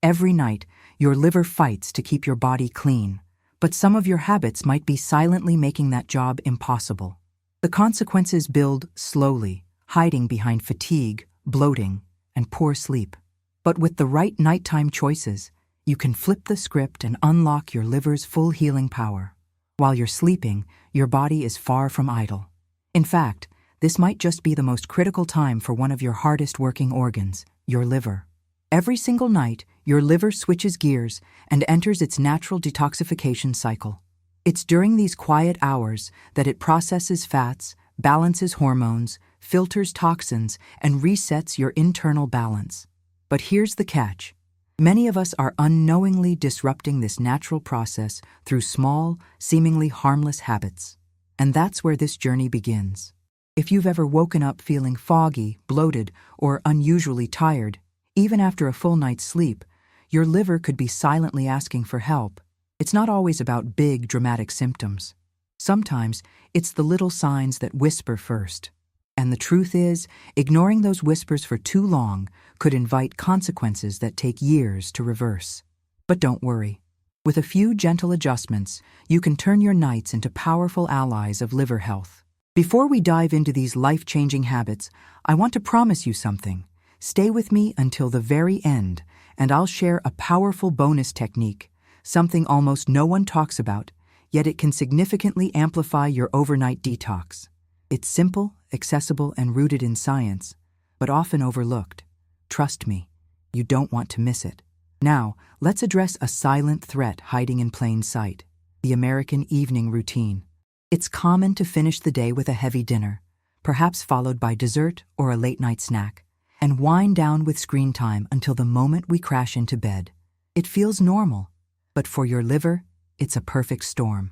Every night, your liver fights to keep your body clean, but some of your habits might be silently making that job impossible. The consequences build slowly, hiding behind fatigue, bloating, and poor sleep. But with the right nighttime choices, you can flip the script and unlock your liver's full healing power. While you're sleeping, your body is far from idle. In fact, this might just be the most critical time for one of your hardest working organs, your liver. Every single night, your liver switches gears and enters its natural detoxification cycle. It's during these quiet hours that it processes fats, balances hormones, filters toxins, and resets your internal balance. But here's the catch. Many of us are unknowingly disrupting this natural process through small, seemingly harmless habits. And that's where this journey begins. If you've ever woken up feeling foggy, bloated, or unusually tired, even after a full night's sleep, your liver could be silently asking for help. It's not always about big, dramatic symptoms. Sometimes it's the little signs that whisper first. And the truth is, ignoring those whispers for too long could invite consequences that take years to reverse. But don't worry. With a few gentle adjustments, you can turn your nights into powerful allies of liver health. Before we dive into these life-changing habits, I want to promise you something. Stay with me until the very end, and I'll share a powerful bonus technique, something almost no one talks about, yet it can significantly amplify your overnight detox. It's simple, accessible, and rooted in science, but often overlooked. Trust me, you don't want to miss it. Now, let's address a silent threat hiding in plain sight: the American evening routine. It's common to finish the day with a heavy dinner, perhaps followed by dessert or a late-night snack, and wind down with screen time until the moment we crash into bed. It feels normal, but for your liver, it's a perfect storm.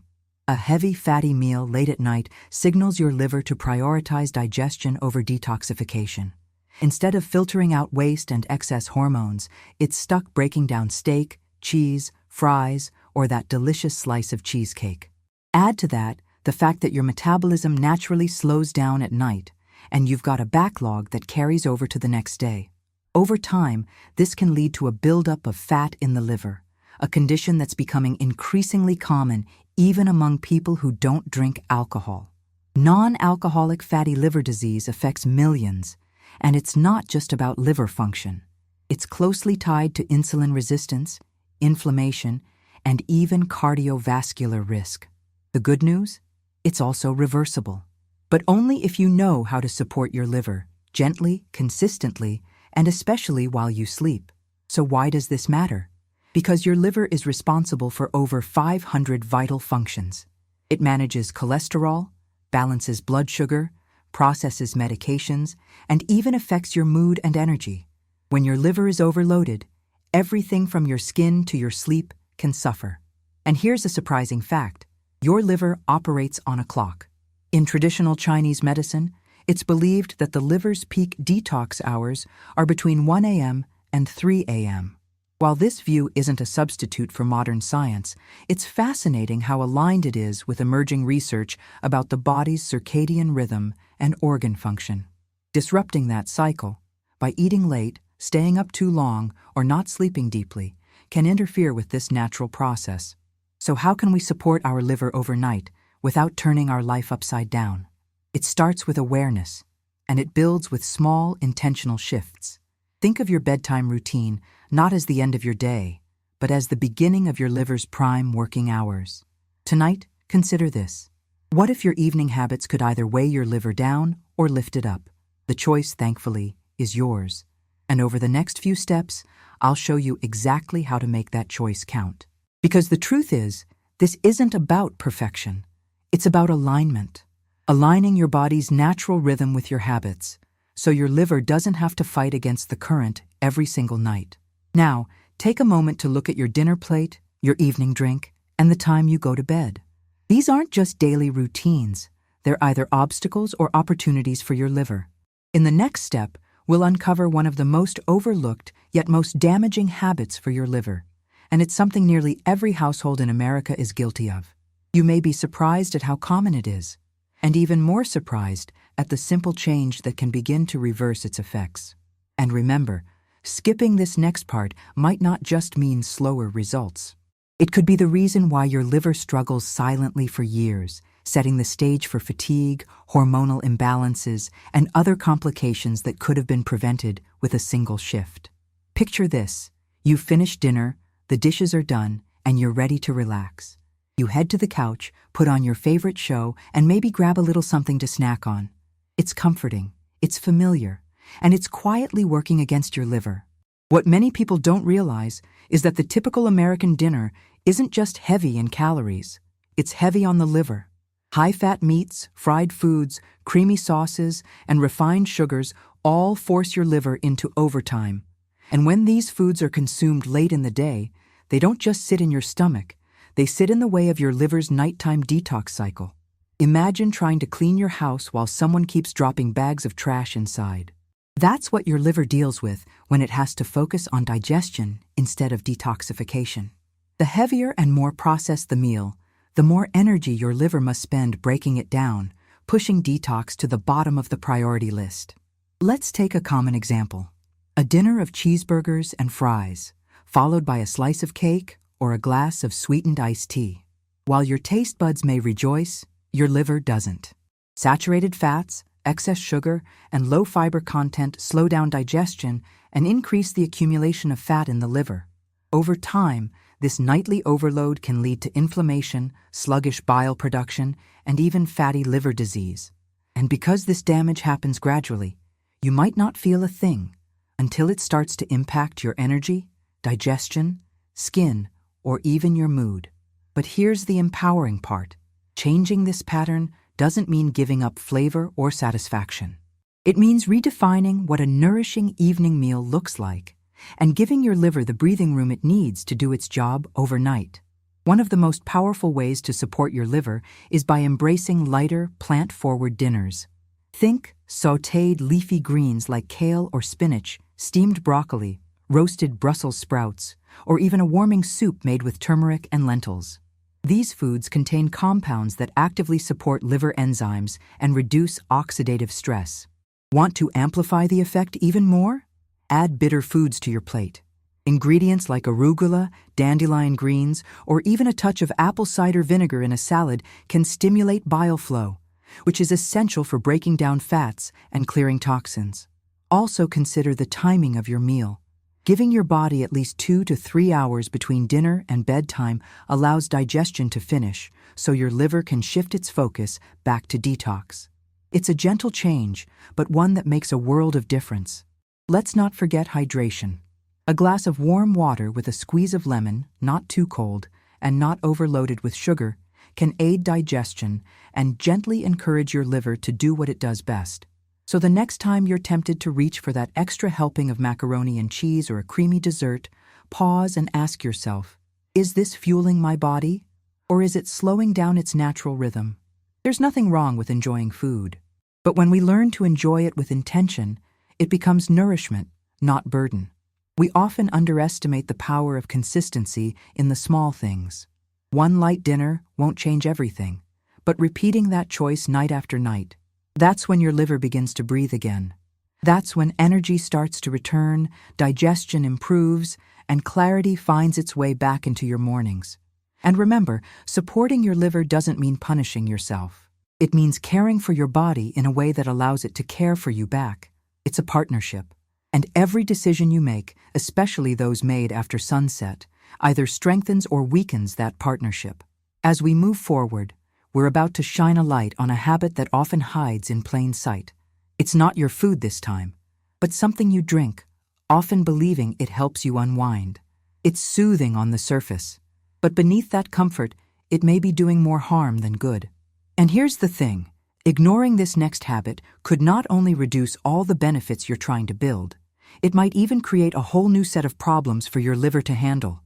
A heavy, fatty meal late at night signals your liver to prioritize digestion over detoxification. Instead of filtering out waste and excess hormones, it's stuck breaking down steak, cheese, fries, or that delicious slice of cheesecake. Add to that the fact that your metabolism naturally slows down at night, and you've got a backlog that carries over to the next day. Over time, this can lead to a buildup of fat in the liver, a condition that's becoming increasingly common even among people who don't drink alcohol. Non-alcoholic fatty liver disease affects millions, and it's not just about liver function. It's closely tied to insulin resistance, inflammation, and even cardiovascular risk. The good news? It's also reversible. But only if you know how to support your liver, gently, consistently, and especially while you sleep. So why does this matter? Because your liver is responsible for over 500 vital functions. It manages cholesterol, balances blood sugar, processes medications, and even affects your mood and energy. When your liver is overloaded, everything from your skin to your sleep can suffer. And here's a surprising fact: your liver operates on a clock. In traditional Chinese medicine, it's believed that the liver's peak detox hours are between 1 a.m. and 3 a.m. While this view isn't a substitute for modern science, it's fascinating how aligned it is with emerging research about the body's circadian rhythm and organ function. Disrupting that cycle, by eating late, staying up too long, or not sleeping deeply, can interfere with this natural process. So how can we support our liver overnight without turning our life upside down? It starts with awareness, and it builds with small, intentional shifts. Think of your bedtime routine not as the end of your day, but as the beginning of your liver's prime working hours. Tonight, consider this. What if your evening habits could either weigh your liver down or lift it up? The choice, thankfully, is yours. And over the next few steps, I'll show you exactly how to make that choice count. Because the truth is, this isn't about perfection. It's about alignment. Aligning your body's natural rhythm with your habits, so your liver doesn't have to fight against the current every single night. Now, take a moment to look at your dinner plate, your evening drink, and the time you go to bed. These aren't just daily routines. They're either obstacles or opportunities for your liver. In the next step, we'll uncover one of the most overlooked yet most damaging habits for your liver. And it's something nearly every household in America is guilty of. You may be surprised at how common it is, and even more surprised at the simple change that can begin to reverse its effects. And remember, Skipping this next part might not just mean slower results. It could be the reason why your liver struggles silently for years, setting the stage for fatigue, hormonal imbalances, and other complications that could have been prevented with a single shift. Picture this. You've finished dinner, the dishes are done, and you're ready to relax. You head to the couch, put on your favorite show, and maybe grab a little something to snack on. It's comforting, it's familiar, and it's quietly working against your liver. What many people don't realize is that the typical American dinner isn't just heavy in calories. It's heavy on the liver. High-fat meats, fried foods, creamy sauces, and refined sugars all force your liver into overtime. And when these foods are consumed late in the day, they don't just sit in your stomach, they sit in the way of your liver's nighttime detox cycle. Imagine trying to clean your house while someone keeps dropping bags of trash inside. That's what your liver deals with when it has to focus on digestion instead of detoxification. The heavier and more processed the meal, the more energy your liver must spend breaking it down, pushing detox to the bottom of the priority list. Let's take a common example. A dinner of cheeseburgers and fries, followed by a slice of cake or a glass of sweetened iced tea. While your taste buds may rejoice, your liver doesn't. Saturated fats, excess sugar, and low fiber content slow down digestion and increase the accumulation of fat in the liver. Over time, this nightly overload can lead to inflammation, sluggish bile production, and even fatty liver disease. And because this damage happens gradually, you might not feel a thing until it starts to impact your energy, digestion, skin, or even your mood. But here's the empowering part. Changing this pattern doesn't mean giving up flavor or satisfaction. It means redefining what a nourishing evening meal looks like and giving your liver the breathing room it needs to do its job overnight. One of the most powerful ways to support your liver is by embracing lighter, plant-forward dinners. Think sautéed leafy greens like kale or spinach, steamed broccoli, roasted Brussels sprouts, or even a warming soup made with turmeric and lentils. These foods contain compounds that actively support liver enzymes and reduce oxidative stress. Want to amplify the effect even more? Add bitter foods to your plate. Ingredients like arugula, dandelion greens, or even a touch of apple cider vinegar in a salad can stimulate bile flow, which is essential for breaking down fats and clearing toxins. Also consider the timing of your meal. Giving your body at least 2 to 3 hours between dinner and bedtime allows digestion to finish, so your liver can shift its focus back to detox. It's a gentle change, but one that makes a world of difference. Let's not forget hydration. A glass of warm water with a squeeze of lemon, not too cold, and not overloaded with sugar, can aid digestion and gently encourage your liver to do what it does best. So the next time you're tempted to reach for that extra helping of macaroni and cheese or a creamy dessert, pause and ask yourself, is this fueling my body, or is it slowing down its natural rhythm? There's nothing wrong with enjoying food, but when we learn to enjoy it with intention, it becomes nourishment, not burden. We often underestimate the power of consistency in the small things. One light dinner won't change everything, but repeating that choice night after night, that's when your liver begins to breathe again. That's when energy starts to return, digestion improves, and clarity finds its way back into your mornings. And remember, supporting your liver doesn't mean punishing yourself. It means caring for your body in a way that allows it to care for you back. It's a partnership. And every decision you make, especially those made after sunset, either strengthens or weakens that partnership. As we move forward, we're about to shine a light on a habit that often hides in plain sight. It's not your food this time, but something you drink, often believing it helps you unwind. It's soothing on the surface, but beneath that comfort, it may be doing more harm than good. And here's the thing, ignoring this next habit could not only reduce all the benefits you're trying to build, it might even create a whole new set of problems for your liver to handle.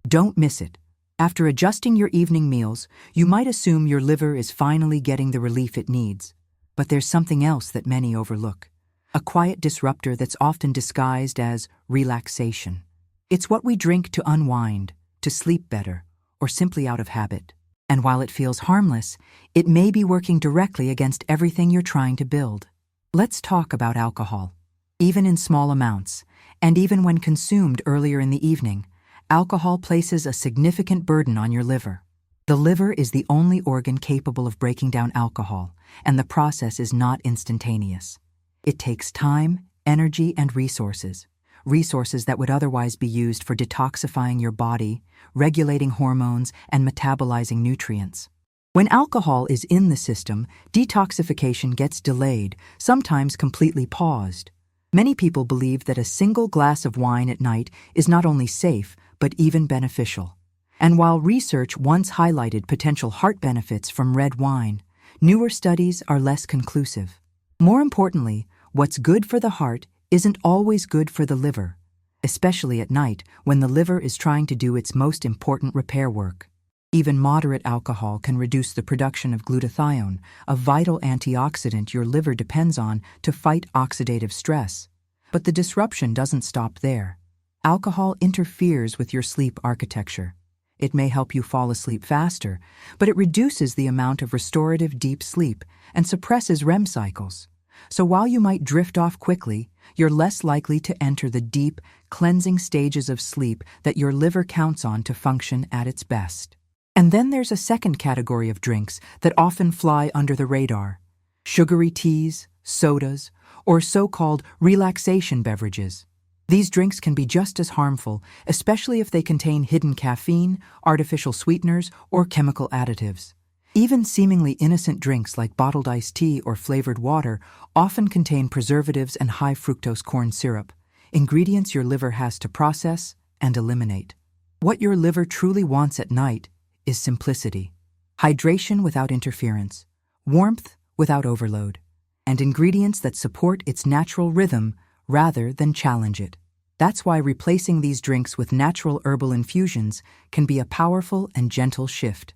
Don't miss it. After adjusting your evening meals, you might assume your liver is finally getting the relief it needs. But there's something else that many overlook. A quiet disruptor that's often disguised as relaxation. It's what we drink to unwind, to sleep better, or simply out of habit. And while it feels harmless, it may be working directly against everything you're trying to build. Let's talk about alcohol. Even in small amounts, And even when consumed earlier in the evening, alcohol places a significant burden on your liver. The liver is the only organ capable of breaking down alcohol, and the process is not instantaneous. It takes time, energy, and resources that would otherwise be used for detoxifying your body, regulating hormones, and metabolizing nutrients. When alcohol is in the system, detoxification gets delayed, sometimes completely paused. Many people believe that a single glass of wine at night is not only safe, but even beneficial. And while research once highlighted potential heart benefits from red wine, newer studies are less conclusive. More importantly, what's good for the heart isn't always good for the liver, especially at night when the liver is trying to do its most important repair work. Even moderate alcohol can reduce the production of glutathione, a vital antioxidant your liver depends on to fight oxidative stress. But the disruption doesn't stop there. Alcohol interferes with your sleep architecture. It may help you fall asleep faster, but it reduces the amount of restorative deep sleep and suppresses REM cycles. So while you might drift off quickly, you're less likely to enter the deep, cleansing stages of sleep that your liver counts on to function at its best. And then there's a second category of drinks that often fly under the radar: sugary teas, sodas, or so-called relaxation beverages. These drinks can be just as harmful, especially if they contain hidden caffeine, artificial sweeteners, or chemical additives. Even seemingly innocent drinks like bottled iced tea or flavored water often contain preservatives and high fructose corn syrup, ingredients your liver has to process and eliminate. What your liver truly wants at night is simplicity, hydration without interference, warmth without overload, and ingredients that support its natural rhythm rather than challenge it. That's why replacing these drinks with natural herbal infusions can be a powerful and gentle shift.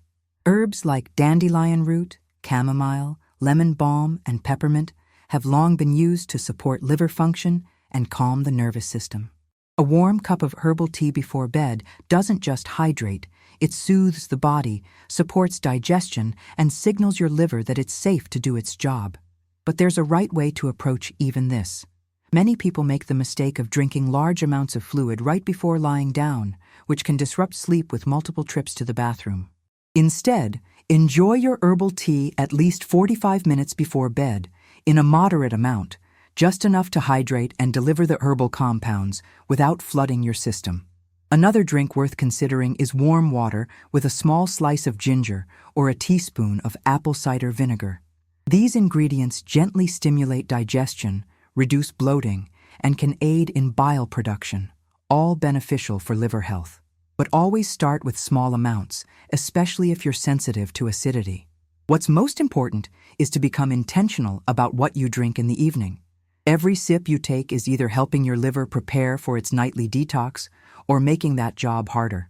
Herbs like dandelion root, chamomile, lemon balm, and peppermint have long been used to support liver function and calm the nervous system. A warm cup of herbal tea before bed doesn't just hydrate, it soothes the body, supports digestion, and signals your liver that it's safe to do its job. But there's a right way to approach even this. Many people make the mistake of drinking large amounts of fluid right before lying down, which can disrupt sleep with multiple trips to the bathroom. Instead, enjoy your herbal tea at least 45 minutes before bed, in a moderate amount, just enough to hydrate and deliver the herbal compounds without flooding your system. Another drink worth considering is warm water with a small slice of ginger or a teaspoon of apple cider vinegar. These ingredients gently stimulate digestion, reduce bloating, and can aid in bile production, all beneficial for liver health. But always start with small amounts, especially if you're sensitive to acidity. What's most important is to become intentional about what you drink in the evening. Every sip you take is either helping your liver prepare for its nightly detox or making that job harder.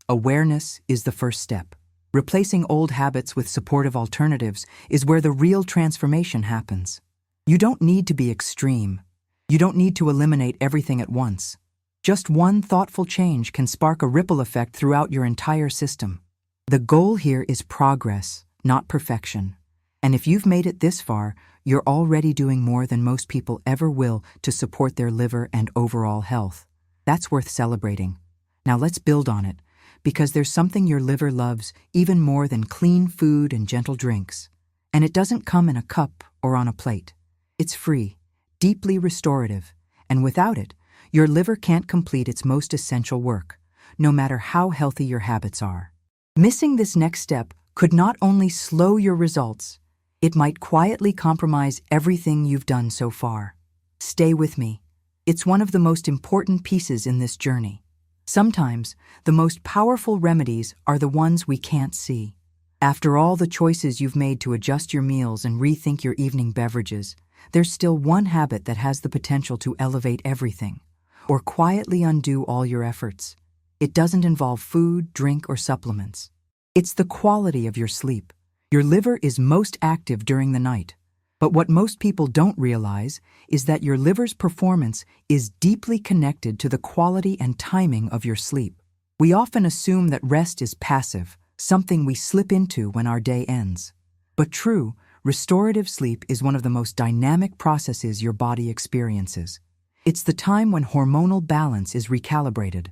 Awareness is the first step. Replacing old habits with supportive alternatives is where the real transformation happens. You don't need to be extreme. You don't need to eliminate everything at once. Just one thoughtful change can spark a ripple effect throughout your entire system. The goal here is progress, not perfection. And if you've made it this far, you're already doing more than most people ever will to support their liver and overall health. That's worth celebrating. Now let's build on it, because there's something your liver loves even more than clean food and gentle drinks. And it doesn't come in a cup or on a plate. It's free, deeply restorative, and without it, your liver can't complete its most essential work, no matter how healthy your habits are. Missing this next step could not only slow your results, it might quietly compromise everything you've done so far. Stay with me. It's one of the most important pieces in this journey. Sometimes, the most powerful remedies are the ones we can't see. After all the choices you've made to adjust your meals and rethink your evening beverages, there's still one habit that has the potential to elevate everything, or quietly undo all your efforts. It doesn't involve food, drink, or supplements. It's the quality of your sleep. Your liver is most active during the night. But what most people don't realize is that your liver's performance is deeply connected to the quality and timing of your sleep. We often assume that rest is passive, something we slip into when our day ends. But true, restorative sleep is one of the most dynamic processes your body experiences. It's the time when hormonal balance is recalibrated,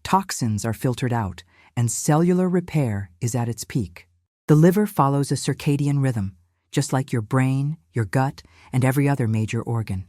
toxins are filtered out, and cellular repair is at its peak. The liver follows a circadian rhythm, just like your brain, your gut, and every other major organ.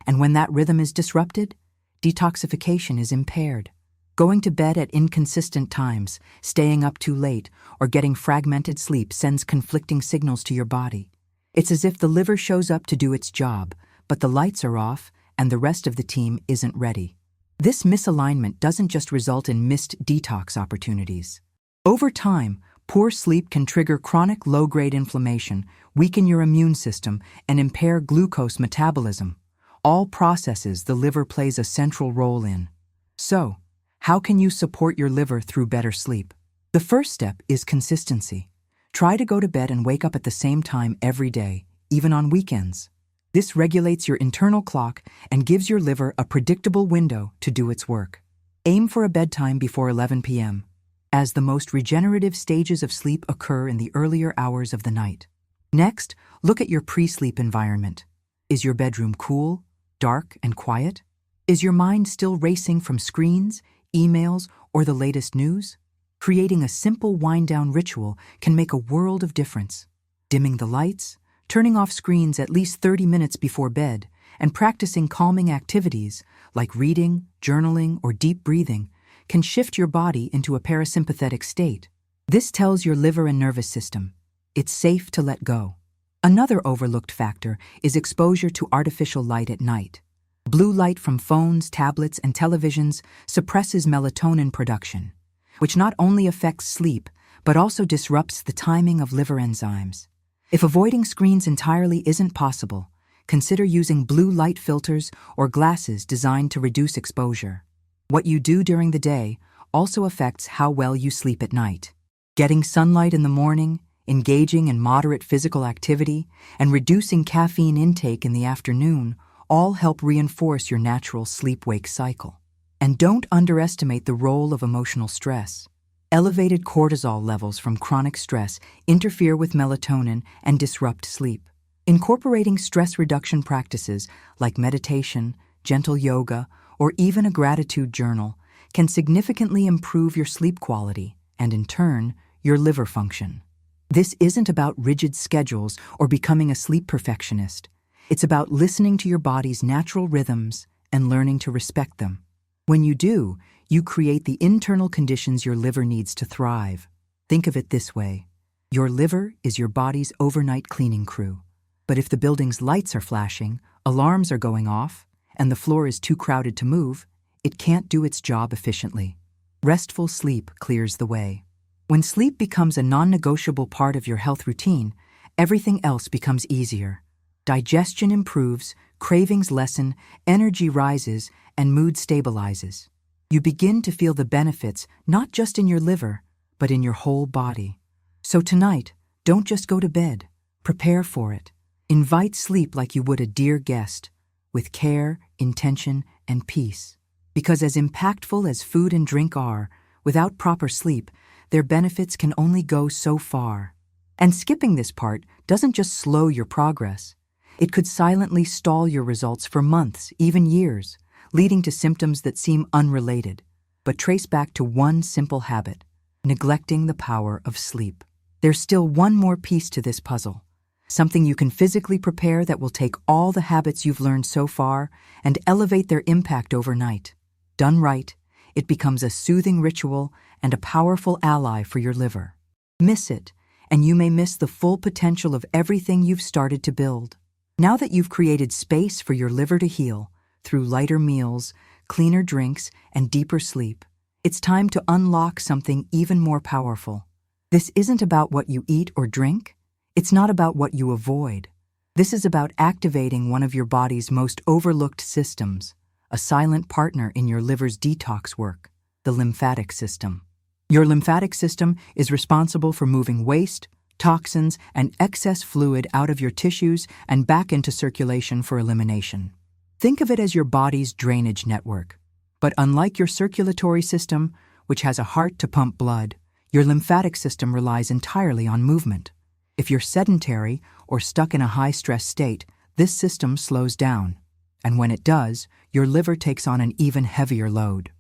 And when that rhythm is disrupted, detoxification is impaired. Going to bed at inconsistent times, staying up too late, or getting fragmented sleep sends conflicting signals to your body. It's as if the liver shows up to do its job, but the lights are off and the rest of the team isn't ready. This misalignment doesn't just result in missed detox opportunities. Over time, poor sleep can trigger chronic low-grade inflammation, weaken your immune system, and impair glucose metabolism, all processes the liver plays a central role in. So, how can you support your liver through better sleep? The first step is consistency. Try to go to bed and wake up at the same time every day, even on weekends. This regulates your internal clock and gives your liver a predictable window to do its work. Aim for a bedtime before 11 p.m., as the most regenerative stages of sleep occur in the earlier hours of the night. Next, look at your pre-sleep environment. Is your bedroom cool, dark, and quiet? Is your mind still racing from screens, emails, or the latest news? Creating a simple wind-down ritual can make a world of difference. Dimming the lights, turning off screens at least 30 minutes before bed, and practicing calming activities like reading, journaling, or deep breathing can shift your body into a parasympathetic state. This tells your liver and nervous system it's safe to let go. Another overlooked factor is exposure to artificial light at night. Blue light from phones, tablets, and televisions suppresses melatonin production, which not only affects sleep, but also disrupts the timing of liver enzymes. If avoiding screens entirely isn't possible, consider using blue light filters or glasses designed to reduce exposure. What you do during the day also affects how well you sleep at night. Getting sunlight in the morning, engaging in moderate physical activity, and reducing caffeine intake in the afternoon all help reinforce your natural sleep-wake cycle. And don't underestimate the role of emotional stress. Elevated cortisol levels from chronic stress interfere with melatonin and disrupt sleep. Incorporating stress reduction practices like meditation, gentle yoga, or even a gratitude journal can significantly improve your sleep quality and, in turn, your liver function. This isn't about rigid schedules or becoming a sleep perfectionist. It's about listening to your body's natural rhythms and learning to respect them. When you do, you create the internal conditions your liver needs to thrive. Think of it this way. Your liver is your body's overnight cleaning crew. But if the building's lights are flashing, alarms are going off, and the floor is too crowded to move, it can't do its job efficiently. Restful sleep clears the way. When sleep becomes a non-negotiable part of your health routine, everything else becomes easier. Digestion improves, cravings lessen, energy rises, and mood stabilizes. You begin to feel the benefits not just in your liver, but in your whole body. So tonight, don't just go to bed. Prepare for it. Invite sleep like you would a dear guest, with care, intention, and peace. Because as impactful as food and drink are, without proper sleep, their benefits can only go so far. And skipping this part doesn't just slow your progress. It could silently stall your results for months, even years, leading to symptoms that seem unrelated, but trace back to one simple habit: neglecting the power of sleep. There's still one more piece to this puzzle, something you can physically prepare that will take all the habits you've learned so far and elevate their impact overnight. Done right, it becomes a soothing ritual and a powerful ally for your liver. Miss it, and you may miss the full potential of everything you've started to build. Now that you've created space for your liver to heal through lighter meals, cleaner drinks, and deeper sleep, it's time to unlock something even more powerful. This isn't about what you eat or drink. It's not about what you avoid. This is about activating one of your body's most overlooked systems, a silent partner in your liver's detox work, the lymphatic system. Your lymphatic system is responsible for moving waste, toxins, and excess fluid out of your tissues and back into circulation for elimination. Think of it as your body's drainage network. But unlike your circulatory system, which has a heart to pump blood, your lymphatic system relies entirely on movement. If you're sedentary or stuck in a high-stress state, this system slows down. And when it does, your liver takes on an even heavier load.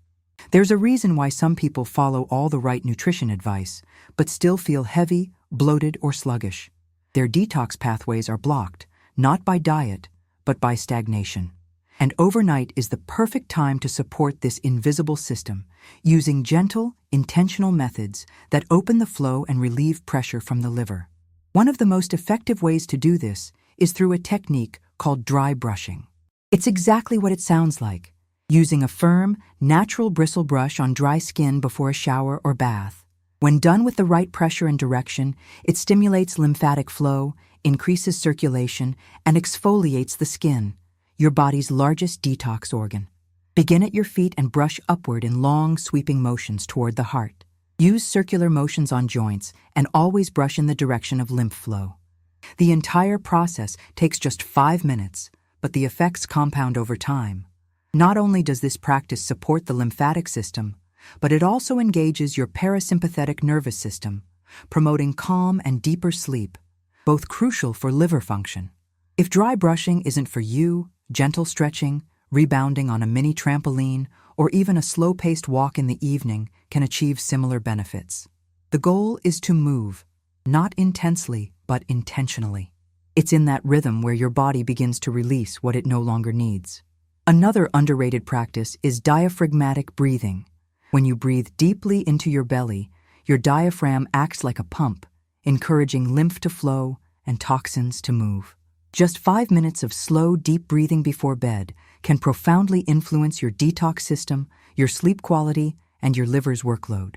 There's a reason why some people follow all the right nutrition advice, but still feel heavy, bloated, or sluggish. Their detox pathways are blocked, not by diet, but by stagnation. And overnight is the perfect time to support this invisible system, using gentle, intentional methods that open the flow and relieve pressure from the liver. One of the most effective ways to do this is through a technique called dry brushing. It's exactly what it sounds like, using a firm, natural bristle brush on dry skin before a shower or bath. When done with the right pressure and direction, it stimulates lymphatic flow, increases circulation, and exfoliates the skin, your body's largest detox organ. Begin at your feet and brush upward in long, sweeping motions toward the heart. Use circular motions on joints and always brush in the direction of lymph flow. The entire process takes just 5 minutes, but the effects compound over time. Not only does this practice support the lymphatic system, but it also engages your parasympathetic nervous system, promoting calm and deeper sleep, both crucial for liver function. If dry brushing isn't for you, gentle stretching, rebounding on a mini trampoline, or even a slow-paced walk in the evening can achieve similar benefits. The goal is to move, not intensely, but intentionally. It's in that rhythm where your body begins to release what it no longer needs. Another underrated practice is diaphragmatic breathing. When you breathe deeply into your belly, your diaphragm acts like a pump, encouraging lymph to flow and toxins to move. Just 5 minutes of slow, deep breathing before bed can profoundly influence your detox system, your sleep quality, and your liver's workload.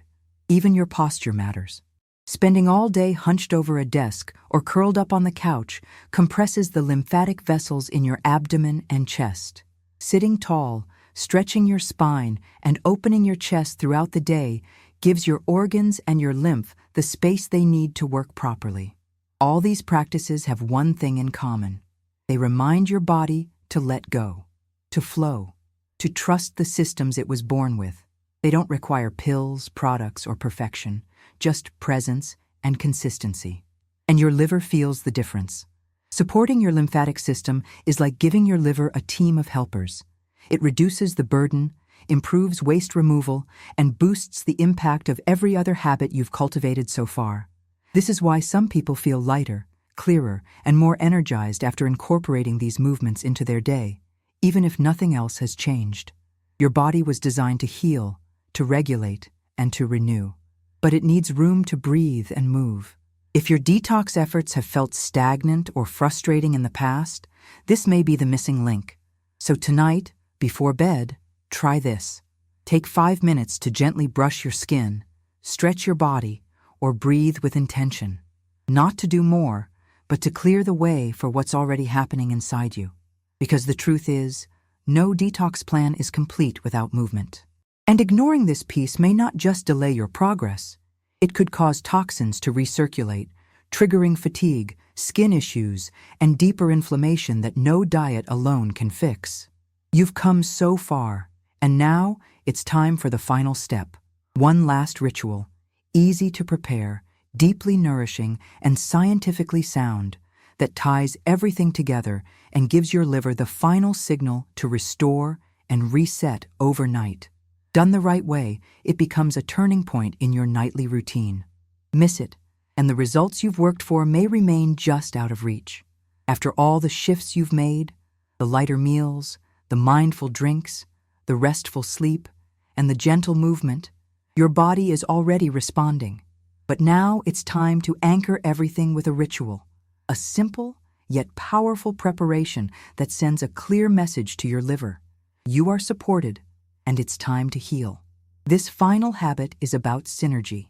Even your posture matters. Spending all day hunched over a desk or curled up on the couch compresses the lymphatic vessels in your abdomen and chest. Sitting tall, stretching your spine, and opening your chest throughout the day gives your organs and your lymph the space they need to work properly. All these practices have one thing in common. They remind your body to let go, to flow, to trust the systems it was born with. They don't require pills, products, or perfection, just presence and consistency. And your liver feels the difference. Supporting your lymphatic system is like giving your liver a team of helpers. It reduces the burden, improves waste removal, and boosts the impact of every other habit you've cultivated so far. This is why some people feel lighter, clearer, and more energized after incorporating these movements into their day, even if nothing else has changed. Your body was designed to heal, to regulate, and to renew. But it needs room to breathe and move. If your detox efforts have felt stagnant or frustrating in the past, this may be the missing link. So tonight, before bed, try this. Take 5 minutes to gently brush your skin, stretch your body, or breathe with intention. Not to do more, but to clear the way for what's already happening inside you. Because the truth is, no detox plan is complete without movement. And ignoring this piece may not just delay your progress. It could cause toxins to recirculate, triggering fatigue, skin issues, and deeper inflammation that no diet alone can fix. You've come so far, and now it's time for the final step. One last ritual, easy to prepare, deeply nourishing, and scientifically sound, that ties everything together and gives your liver the final signal to restore and reset overnight. Done the right way, it becomes a turning point in your nightly routine. Miss it, and the results you've worked for may remain just out of reach. After all the shifts you've made, the lighter meals, the mindful drinks, the restful sleep, and the gentle movement, your body is already responding. But now it's time to anchor everything with a ritual, a simple yet powerful preparation that sends a clear message to your liver. You are supported, and it's time to heal. This final habit is about synergy.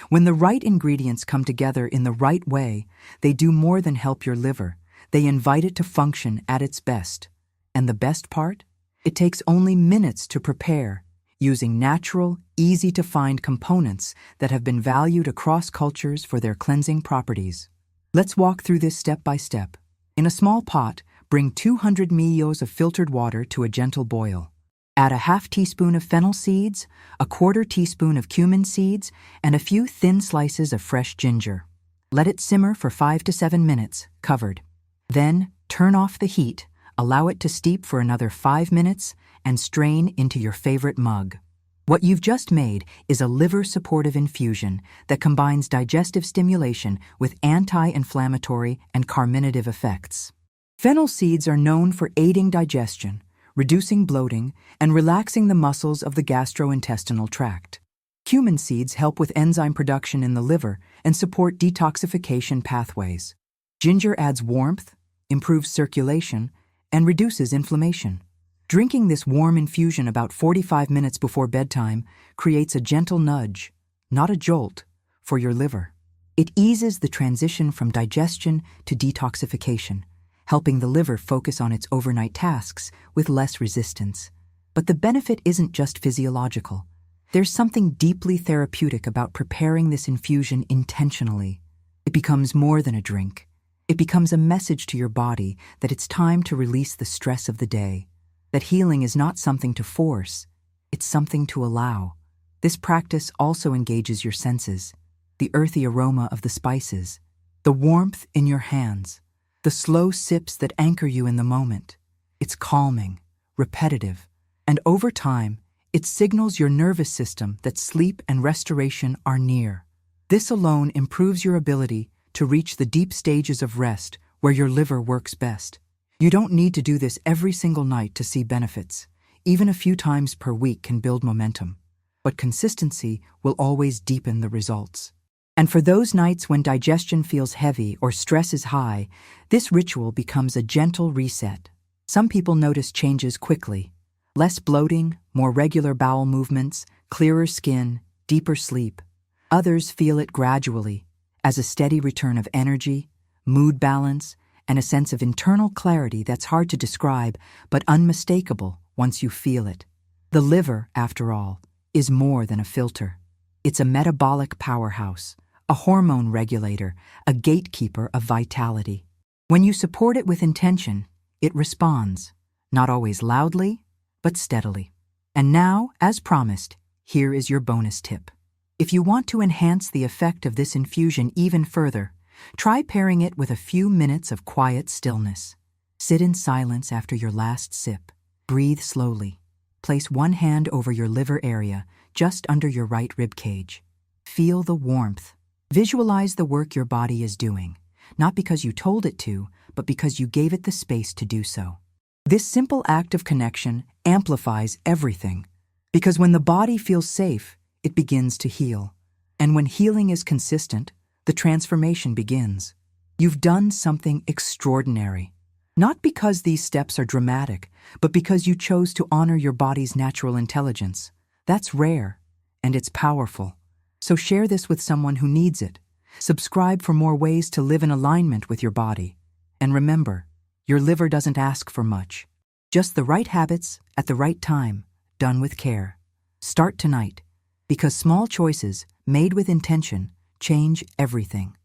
When the right ingredients come together in the right way, they do more than help your liver. They invite it to function at its best. And the best part? It takes only minutes to prepare, using natural, easy-to-find components that have been valued across cultures for their cleansing properties. Let's walk through this step by step. In a small pot, bring 200 ml of filtered water to a gentle boil. Add a half teaspoon of fennel seeds, a quarter teaspoon of cumin seeds, and a few thin slices of fresh ginger. Let it simmer for 5 to 7 minutes, covered. Then, turn off the heat, Allow it to steep for another 5 minutes and strain into your favorite mug. What you've just made is a liver-supportive infusion that combines digestive stimulation with anti-inflammatory and carminative effects. Fennel seeds are known for aiding digestion, reducing bloating, and relaxing the muscles of the gastrointestinal tract. Cumin seeds help with enzyme production in the liver and support detoxification pathways. Ginger adds warmth, improves circulation, and reduces inflammation. Drinking this warm infusion about 45 minutes before bedtime creates a gentle nudge, not a jolt, for your liver. It eases the transition from digestion to detoxification, helping the liver focus on its overnight tasks with less resistance. But the benefit isn't just physiological. There's something deeply therapeutic about preparing this infusion intentionally. It becomes more than a drink. It becomes a message to your body that it's time to release the stress of the day. That healing is not something to force, it's something to allow. This practice also engages your senses, the earthy aroma of the spices, the warmth in your hands, the slow sips that anchor you in the moment. It's calming, repetitive, and over time, it signals your nervous system that sleep and restoration are near. This alone improves your ability to reach the deep stages of rest where your liver works best. You don't need to do this every single night to see benefits. Even a few times per week can build momentum. But consistency will always deepen the results. And for those nights when digestion feels heavy or stress is high, this ritual becomes a gentle reset. Some people notice changes quickly. Less bloating, more regular bowel movements, clearer skin, deeper sleep. Others feel it gradually, as a steady return of energy, mood balance, and a sense of internal clarity that's hard to describe but unmistakable once you feel it. The liver, after all, is more than a filter. It's a metabolic powerhouse, a hormone regulator, a gatekeeper of vitality. When you support it with intention, it responds, not always loudly, but steadily. And now, as promised, here is your bonus tip. If you want to enhance the effect of this infusion even further, try pairing it with a few minutes of quiet stillness. Sit in silence after your last sip. Breathe slowly. Place one hand over your liver area, just under your right rib cage. Feel the warmth. Visualize the work your body is doing, not because you told it to, but because you gave it the space to do so. This simple act of connection amplifies everything, because when the body feels safe, it begins to heal. And when healing is consistent, the transformation begins. You've done something extraordinary. Not because these steps are dramatic, but because you chose to honor your body's natural intelligence. That's rare, and it's powerful. So share this with someone who needs it. Subscribe for more ways to live in alignment with your body. And remember, your liver doesn't ask for much. Just the right habits at the right time, done with care. Start tonight, because small choices, made with intention, change everything.